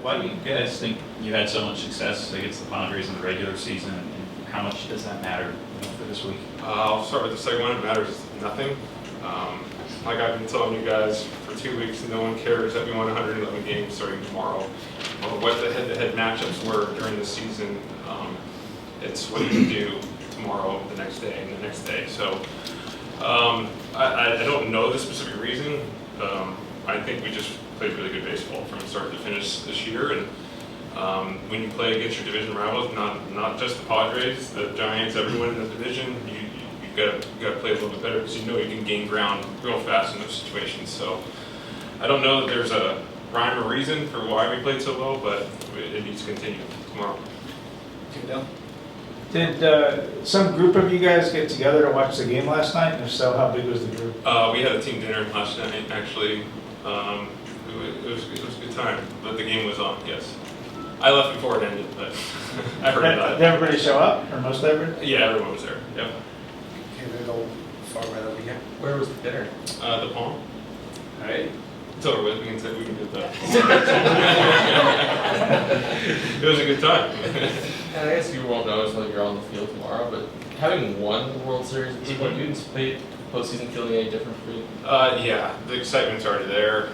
Why do you guys think you had so much success against the Padres in the regular season, and how much does that matter for this week? I'll start with the second one. It matters nothing. Like I've been telling you guys for 2 weeks, no one cares that we won 111 games starting tomorrow, or what the head-to-head matchups were during the season. It's what you can do tomorrow, the next day, and the next day. So I don't know the specific reason. I think we just played really good baseball from start to finish this year. And when you play against your division rivals, not just the Padres, the Giants, everyone in the division, you've got to play a little bit better because you know you can gain ground real fast in those situations. So I don't know that there's a rhyme or reason for why we played so well, but it needs to continue tomorrow. Did some group of you guys get together to watch the game last night? And if so, how big was the group? We had a team dinner last night, actually. It was a good time, but the game was on, yes. I left before it ended, but I heard about it. Did everybody show up, or most everybody? Yeah, everyone was there, yep. Okay, they go far right over here. Where was the dinner? The Palm. All right. It's over with, we can do that. It was a good time. And I guess you won't know until you're on the field tomorrow, but having won the World Series at this point, do you anticipate postseason feeling any different for you? Yeah, the excitement's already there.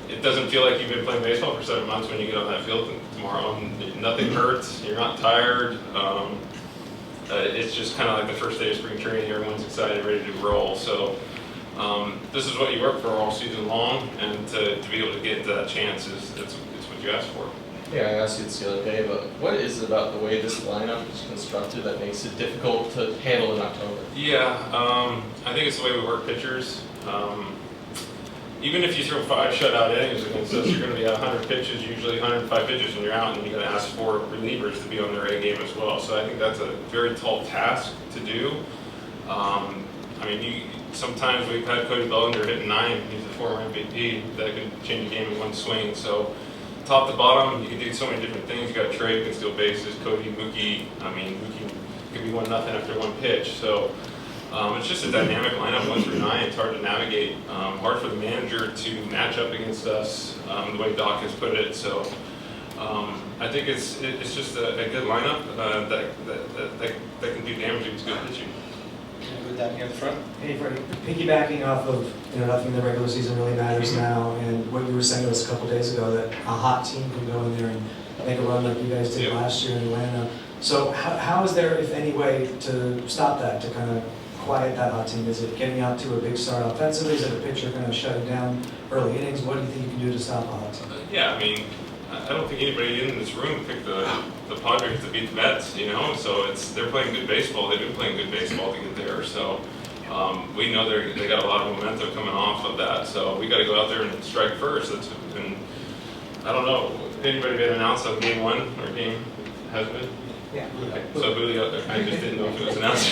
It doesn't feel like you've been playing baseball for 7 months when you get on that field tomorrow. Nothing hurts, you're not tired. It's just kind of like the first day of spring training, everyone's excited, ready to roll. So this is what you work for all season long, and to be able to get into that chance it's what you ask for. Yeah, I asked you this the other day, but what is it about the way this lineup is constructed that makes it difficult to handle in October? Yeah, I think it's the way we work pitchers. Even if you throw 5 shutout innings against us, you're going to be at 100 pitches, usually 105 pitches, and you're out, and you're going to ask for relievers to be on their A game as well. So I think that's a very tall task to do. I mean, sometimes we've had Cody Bellinger hitting 9. He's a former MVP that can change a game in one swing. So top to bottom, you can do so many different things. You got Trey who can steal bases, Cody, Mookie. I mean, Mookie could be 1-0 after one pitch. So it's just a dynamic lineup 1 through 9. It's hard to navigate. Hard for the manager to match up against us, the way Doc has put it. So I think it's just a good lineup that can do damage against good pitching. Go down here in the front. Hey, Freddie, piggybacking off of nothing in the regular season really matters now, and what you were saying to us a couple days ago, that a hot team can go in there and make a run like you guys did last year in Atlanta. So how is there, if any, way to stop that, to kind of quiet that hot team? Is it getting out to a big start offensively? Is it a pitcher kind of shutting down early innings? What do you think you can do to stop a hot team? Yeah, I mean, I don't think anybody in this room picked the Padres to beat the Mets, so they're playing good baseball. They've been playing good baseball to get there. So we know they got a lot of momentum coming off of that. So we got to go out there and strike first. And I don't know, anybody been announced on game 1 or game has been? Yeah. Okay. So Julio, I just didn't know if it was announced.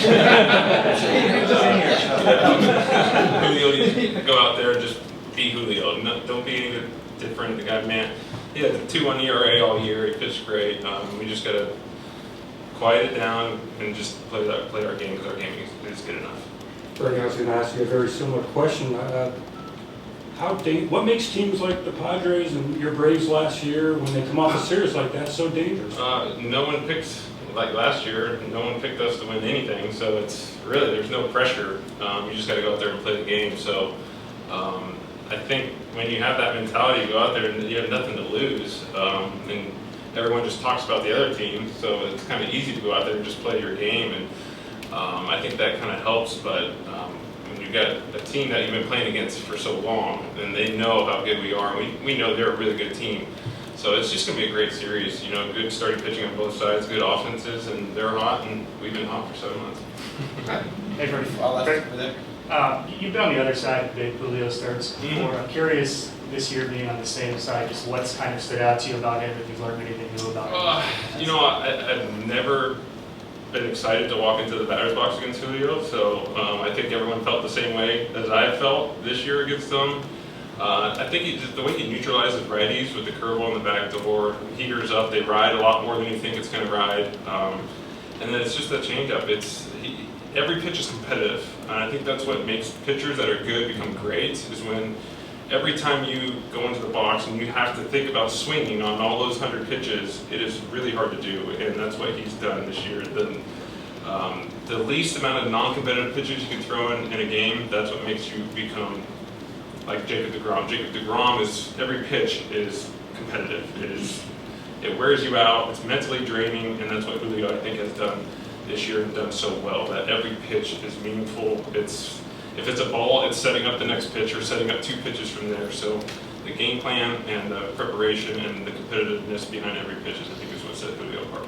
Julio needs to go out there and just be Julio. Don't be any different. The guy, man, he had a 2.1 ERA all year. He pitched great. We just got to quiet it down and just play our game, because our game is good enough. I was going to ask you a very similar question. What makes teams like the Padres and your Braves last year, when they come off a series like that, so dangerous? No one picked, like last year, no one picked us to win anything, so it's really, there's no pressure. You just got to go out there and play the game. So I think when you have that mentality, you go out there and you have nothing to lose, and everyone just talks about the other team, so it's kind of easy to go out there and just play your game, and I think that kind of helps. But when you've got a team that you've been playing against for so long, and they know how good we are, and we know they're a really good team. So it's just going to be a great series. Good starting pitching on both sides, good offenses, and they're hot, and we've been hot for 7 months. Hey, Freddie. Over there. You've been on the other side of big Julio starts before. Mm-hmm. I'm curious, this year being on the same side, just what's kind of stood out to you about him, if you've learned anything new about him? I've never been excited to walk into the batter's box against Julio, so I think everyone felt the same way as I felt this year against him. I think the way he neutralizes righties with the curveball in the back door, heaters up, they ride a lot more than you think it's going to ride. And then it's just that changeup. Every pitch is competitive, and I think that's what makes pitchers that are good become great, is when every time you go into the box and you have to think about swinging on all those 100 pitches, it is really hard to do, and that's what he's done this year. The least amount of non-competitive pitches you can throw in a game, that's what makes you become like Jacob deGrom. Jacob deGrom is, every pitch is competitive. It wears you out, it's mentally draining, and that's what Julio, I think, has done this year and done so well, that every pitch is meaningful. If it's a ball, it's setting up the next pitch or setting up 2 pitches from there. So the game plan and the preparation and the competitiveness behind every pitch is, I think, is what set Julio apart.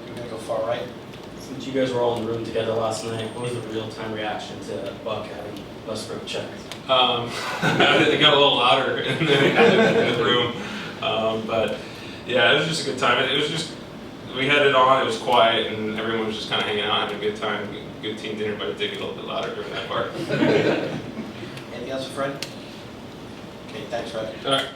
You're gonna go far right? Since you guys were all in the room together last night, what was the real-time reaction to Buck having Westbrook checked? It got a little louder in the room, but yeah, it was just a good time. It was just, we had it on, it was quiet, and everyone was just kind of hanging out, having a good time, good team dinner, but it did get a little bit louder during that part. Anything else for Fred? Okay, thanks, Fred. All right.